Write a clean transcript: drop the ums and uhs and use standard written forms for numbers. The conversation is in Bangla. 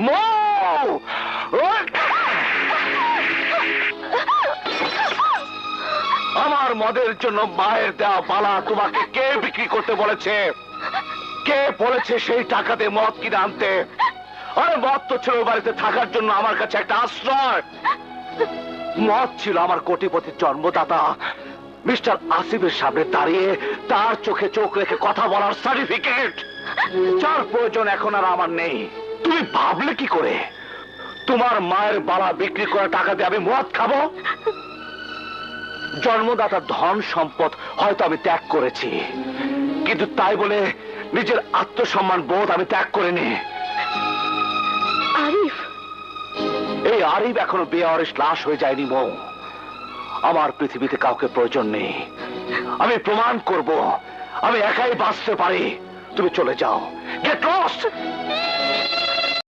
মৌ! আমার মদের জন্য মায়ের দেওয়া বালা তোমাকে কে বিক্রি করতে বলেছে? কে বলেছে সেই টাকাতে মদ কিনে আনতে? আরে মদ তো ছিল বাড়িতে থাকার জন্য আমার কাছে একটা আশ্রয়। মদ ছিল আমার কোটিপতির জন্মদাতা মিস্টার আসিফের সামনে দাঁড়িয়ে তার চোখে চোখ রেখে কথা বলার সার্টিফিকেট, যার প্রয়োজন এখন আর আমার নেই। তুমি ভাবলে কি করে তোমার মায়ের বালা বিক্রি করা টাকা দিয়ে আমি মদ খাবো? জন্মদাতার ধন সম্পদ হয়তো আমি ত্যাগ করেছি, কিন্তু তাই বলে নিজের আত্মসম্মান বোধ আমি ত্যাগ করিনি। আরিফ, এই আরিফ এখনো বেওয়ারিশ লাশ হয়ে যায়নি মৌ। আমার পৃথিবীতে কাউকে প্রয়োজন নেই। আমি প্রমাণ করব আমি একাই বাঁচতে পারি। তুমি চলে যাও। Get lost.